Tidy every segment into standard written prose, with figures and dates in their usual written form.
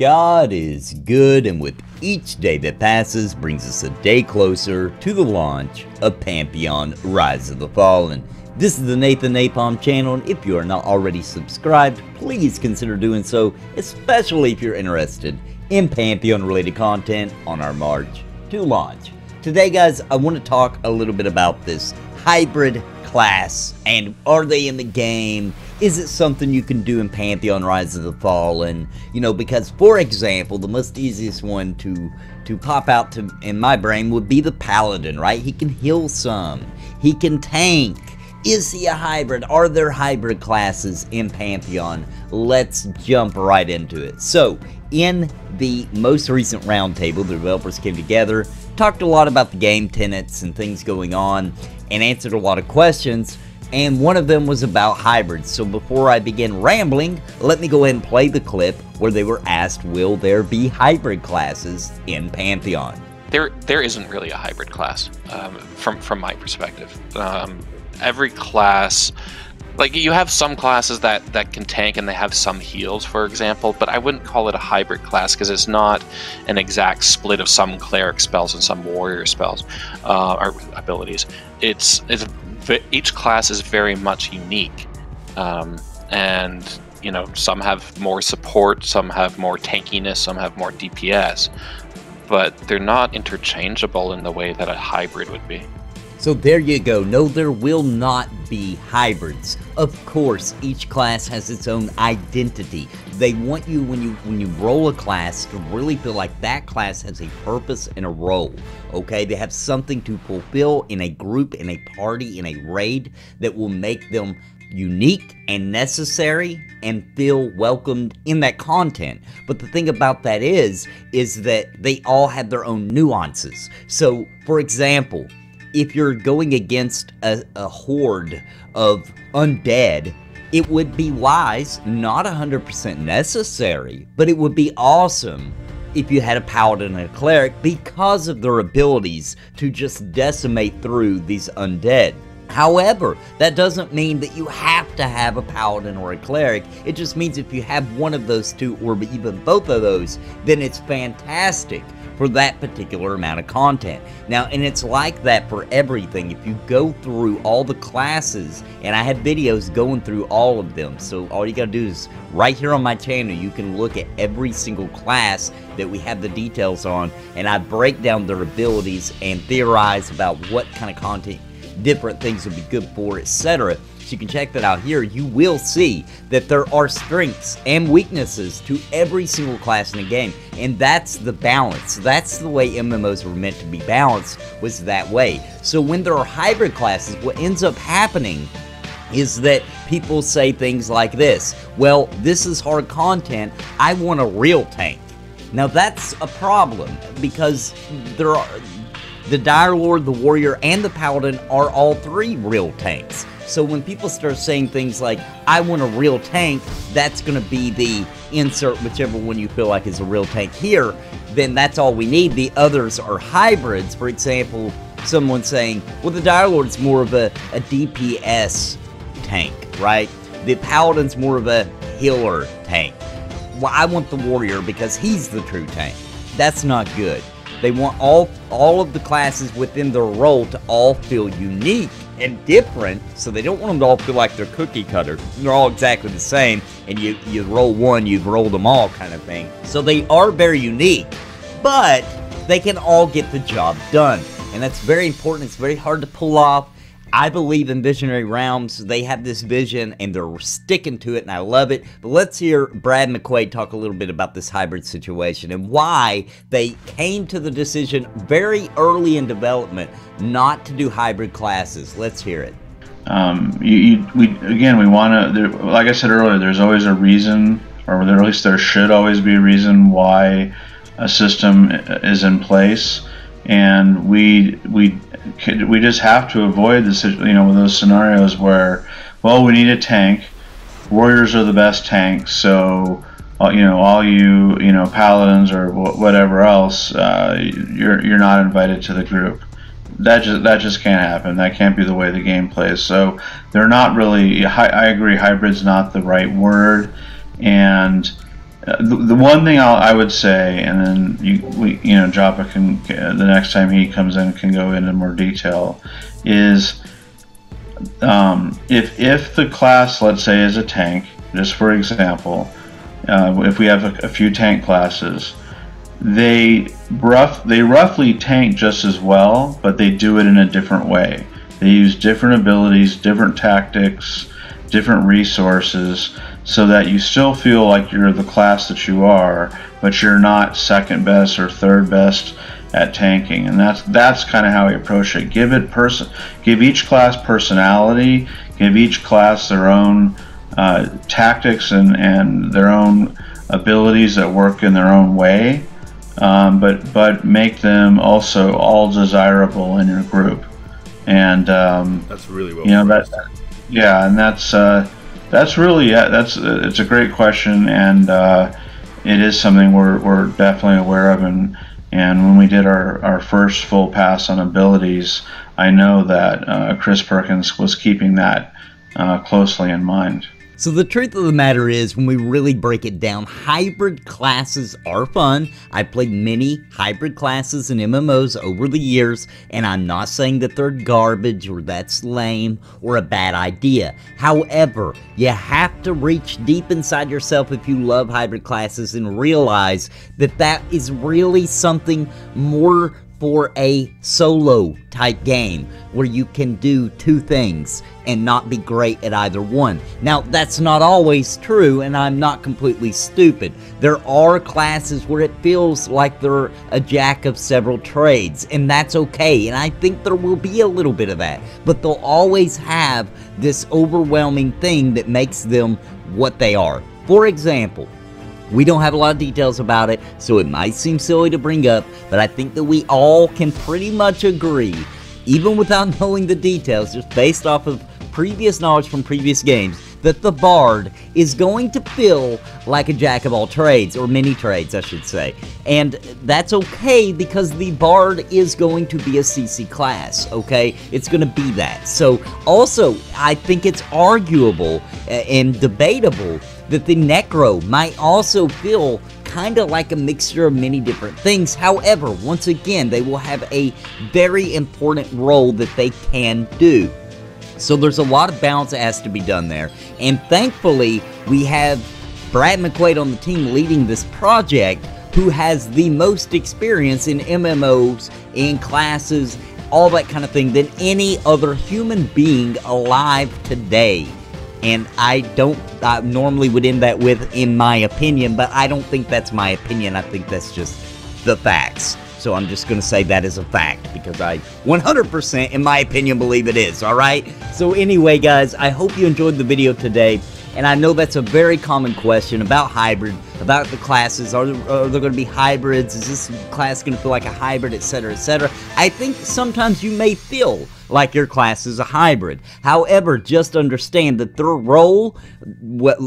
God is good, and with each day that passes brings us a day closer to the launch of Pantheon Rise of the Fallen. This is the NAPALM channel, and if you are not already subscribed, please consider doing so, especially if you're interested in Pantheon related content on our march to launch. Today guys, I want to talk a little bit about this hybrid class, and are they in the game? Is it something you can do in Pantheon Rise of the Fallen? You know, because for example, the most easiest one to pop out to in my brain would be the Paladin, right? He can heal some, he can tank. Is he a hybrid? Are there hybrid classes in Pantheon? Let's jump right into it. So, in the most recent roundtable, the developers came together, talked a lot about the game tenets and things going on, and answered a lot of questions, and one of them was about hybrids. So before I begin rambling, let me go ahead and play the clip where they were asked, will there be hybrid classes in Pantheon? There isn't really a hybrid class, from my perspective. Every class, like you have some classes that can tank and they have some heals, for example, but I wouldn't call it a hybrid class because it's not an exact split of some cleric spells and some warrior spells or abilities. Each class is very much unique, and you know, some have more support, some have more tankiness, some have more DPS, but they're not interchangeable in the way that a hybrid would be. So there you go. No, there will not be hybrids. Of course, each class has its own identity. They want you, when you roll a class, to really feel like that class has a purpose and a role, okay? They have something to fulfill in a group, in a party, in a raid that will make them unique and necessary and feel welcomed in that content. But the thing about that is that they all have their own nuances. So, for example, if you're going against a horde of undead, it would be wise, not 100% necessary, but it would be awesome if you had a paladin and a cleric because of their abilities to just decimate through these undead. However, that doesn't mean that you have to have a paladin or a cleric. It just means if you have one of those two or even both of those, then it's fantastic for that particular amount of content. Now, and it's like that for everything. If you go through all the classes, and I have videos going through all of them, so all you gotta do is right here on my channel, you can look at every single class that we have the details on, and I break down their abilities and theorize about what kind of content different things would be good for, etc. So you can check that out here. You will see that there are strengths and weaknesses to every single class in the game, and that's the balance. That's the way MMOs were meant to be balanced, was that way. So when there are hybrid classes, what ends up happening is that people say things like this: well, this is hard content, I want a real tank. Now that's a problem, because there are the Dire Lord, the Warrior, and the Paladin are all three real tanks. So when people start saying things like, I want a real tank, that's going to be the insert whichever one you feel like is a real tank here, then that's all we need. The others are hybrids. For example, someone saying, well, the Dire Lord's more of a DPS tank, right? The Paladin's more of a healer tank. Well, I want the Warrior because he's the true tank. That's not good. They want all of the classes within their role to all feel unique and different, so they don't want them to all feel like they're cookie cutter. They're all exactly the same, and you roll one, you've rolled them all kind of thing. So they are very unique, but they can all get the job done, and that's very important. It's very hard to pull off. I believe in Visionary Realms. They have this vision and they're sticking to it, and I love it. But let's hear Brad McQuade talk a little bit about this hybrid situation and why they came to the decision very early in development not to do hybrid classes. Let's hear it. We want to, like I said earlier, there's always a reason, or at least there should always be a reason why a system is in place, and we just have to avoid this, you know, those scenarios where, well, we need a tank. Warriors are the best tanks, so you know, all you paladins or whatever else, you're not invited to the group. That just can't happen. That can't be the way the game plays. So they're not really. I agree, hybrid's not the right word, and The one thing I would say, and then Joppa can, the next time he comes in, can go into more detail, is if the class, let's say, is a tank, just for example, if we have a few tank classes, they roughly tank just as well, but they do it in a different way. They use different abilities, different tactics, different resources, so that you still feel like you're the class that you are, but you're not second best or third best at tanking. And that's kind of how we approach it. Give each class personality, give each class their own tactics and their own abilities that work in their own way, but make them also all desirable in your group. And that's really well phrased. And that's really it's a great question, and it is something we're definitely aware of. And when we did our first full pass on abilities, I know that Chris Perkins was keeping that closely in mind. So the truth of the matter is, when we really break it down, hybrid classes are fun. I've played many hybrid classes in MMOs over the years, and I'm not saying that they're garbage or that's lame or a bad idea. However, you have to reach deep inside yourself if you love hybrid classes and realize that that is really something more for a solo type game where you can do two things and not be great at either one. Now, that's not always true, and I'm not completely stupid. There are classes where it feels like they're a jack of several trades, and that's okay, and I think there will be a little bit of that, but they'll always have this overwhelming thing that makes them what they are. For example, we don't have a lot of details about it, so it might seem silly to bring up, but I think that we all can pretty much agree, even without knowing the details, just based off of previous knowledge from previous games, that the Bard is going to feel like a jack of all trades, or many trades, I should say. And that's okay, because the Bard is going to be a CC class, okay? It's going to be that. So, also, I think it's arguable and debatable that the Necro might also feel kind of like a mixture of many different things. However, once again, they will have a very important role that they can do. So there's a lot of balance that has to be done there. And thankfully, we have Brad McQuade on the team leading this project, who has the most experience in MMOs, in classes, all that kind of thing, than any other human being alive today. And I normally would end that with, in my opinion, but I don't think that's my opinion. I think that's just the facts. So I'm just going to say that is a fact, because I 100%, in my opinion, believe it is, alright? So anyway, guys, I hope you enjoyed the video today. And I know that's a very common question about hybrid, about the classes. Are there going to be hybrids? Is this class going to feel like a hybrid, etc., etc.? I think sometimes you may feel like your class is a hybrid. However, just understand that their role,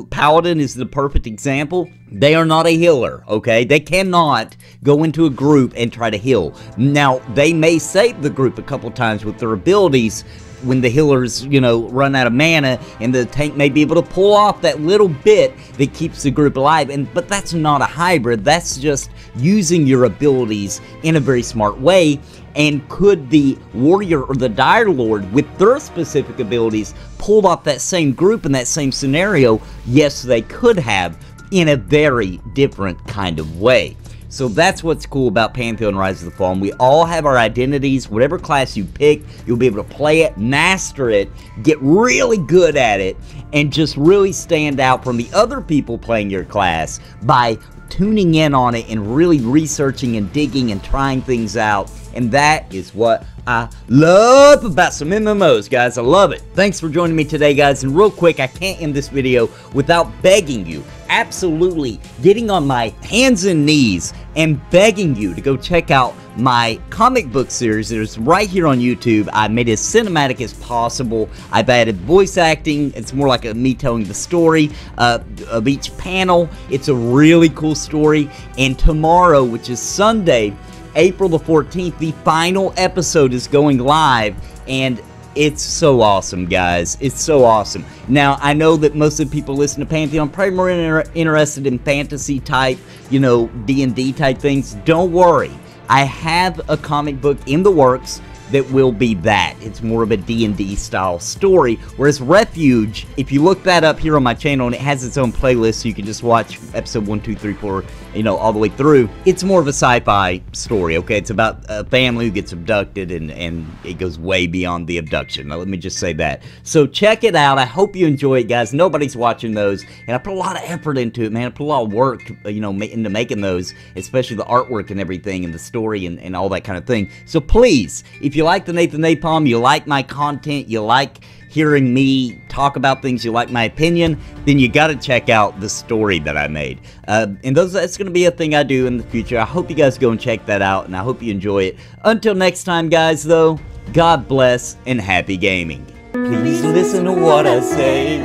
Paladin is the perfect example, they are not a healer, okay? They cannot go into a group and try to heal. Now, they may save the group a couple times with their abilities, when the healers, run out of mana, and the tank may be able to pull off that little bit that keeps the group alive. But that's not a hybrid. That's just using your abilities in a very smart way. And could the warrior or the dire lord, with their specific abilities, pull off that same group in that same scenario? Yes, they could have, in a very different kind of way. So that's what's cool about Pantheon Rise of the Fallen. We all have our identities. Whatever class you pick, you'll be able to play it, master it, get really good at it, and just really stand out from the other people playing your class by tuning in on it and really researching and digging and trying things out. And that is what I love about some MMOs, guys. I love it. Thanks for joining me today, guys. And real quick, I can't end this video without begging you, absolutely getting on my hands and knees and begging you to go check out my comic book series that is right here on YouTube. I made it as cinematic as possible. I've added voice acting. It's more like me telling the story of each panel. It's a really cool story. And tomorrow, which is Sunday, April the 14th, the final episode is going live, and It's so awesome, guys. It's so awesome. Now, I know that most of the people listen to Pantheon probably more interested in fantasy type, you know, D&D type things. Don't worry. I have a comic book in the works that will be that. It's more of a D&D style story, whereas Refuge, if you look that up here on my channel, and it has its own playlist, so you can just watch episode 1, 2, 3, 4, you know, all the way through. It's more of a sci-fi story, okay? It's about a family who gets abducted, and it goes way beyond the abduction. Now, let me just say that. So check it out. I hope you enjoy it, guys. Nobody's watching those, and I put a lot of effort into it, man. I put a lot of work, you know, into making those, especially the artwork and everything, and the story, and all that kind of thing. So please, if you like the Nathan Napalm, you like my content, you like hearing me talk about things, you like my opinion, then you gotta check out the story that I made. And that's gonna be a thing I do in the future. I hope you guys go and check that out, and I hope you enjoy it. Until next time, guys, though, God bless and happy gaming. Please listen to what I say.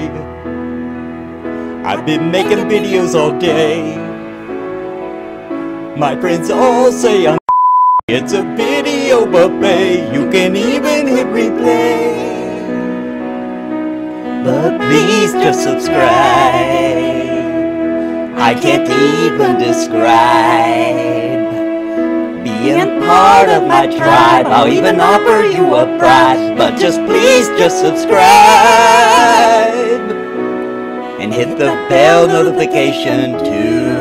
I've been making videos all day. My friends all say I'm it's a video buffet, you can even hit replay. But please just subscribe. I can't even describe being part of my tribe. I'll even offer you a prize, but just please just subscribe and hit the bell notification too.